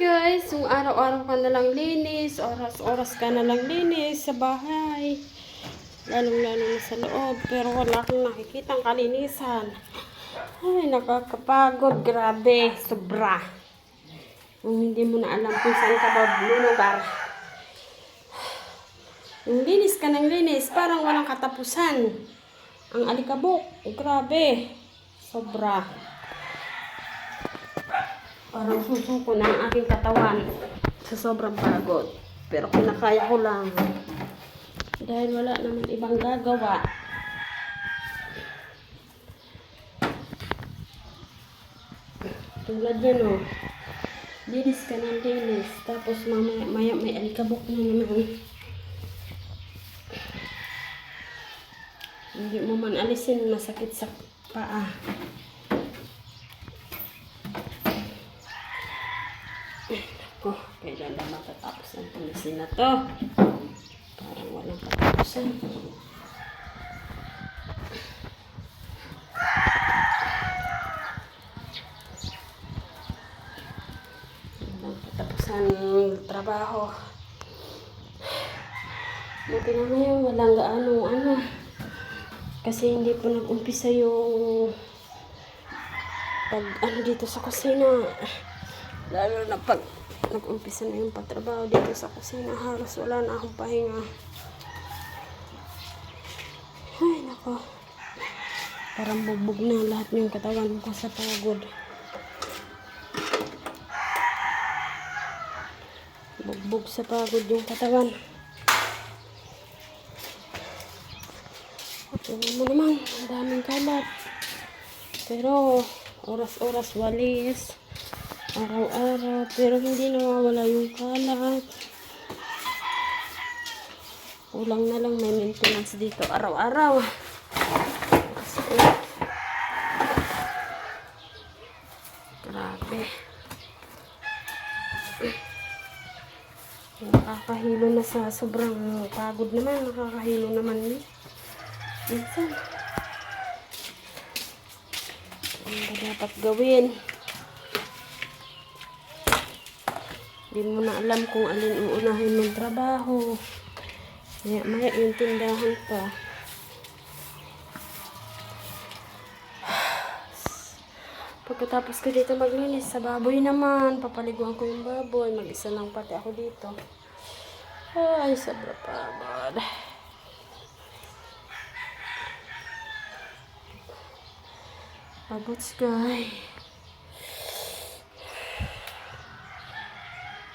guys, yung araw-araw ka na lang linis, oras-oras ka na lang linis sa bahay, lalong-lalo na sa loob, pero wala kang nakikitang kalinisan. Ay, nakakapagod, grabe, sobra. Kung hindi mo na alam kung saan ka ba lulugar. Yung linis ka ng linis, parang walang katapusan. Ang alikabok, grabe, sobra. Parang susuko na ang aking katawan sa sobrang pagod. Pero kinakaya ko lang. Dahil wala naman ibang gagawa. Tulad yan o. Linis ka ng linis. Tapos mamaya may alikabok na naman. Hindi mo man alisin, masakit sa paa. Ako, kailan na matatapos ang pulisin na to? Parang walang katapusan. Walang katapusan ng trabaho. Buti na ngayon, walang gaano kasi hindi po nag-umpisa yung dito sa kusina. Lalo na pag nag-umpisa na yung pagtrabaho dito sa kusina, halos wala na akong pahinga. Ay, nako. Parang bugbog na lahat yung katawan ko sa pagod. Bugbog sa pagod yung katawan. Tingnan mo naman, ang daming kalat. Pero, oras-oras walis. Araw-araw, pero hindi nawawala yung kalat. Kulang na lang may maintenance dito araw-araw. Grabe. Nakakahilo na sa sobrang pagod naman. Nakakahilo naman minsan. Ano ba dapat gawin? Hindi mo na alam kung alin uunahin mong trabaho. Maya yung tindahan pa. Pagkatapos ko dito maglinis sa baboy naman, papaliguan ko yung baboy. Mag-isa lang pati ako dito. Ay, sobra pagod. Pagod, guys.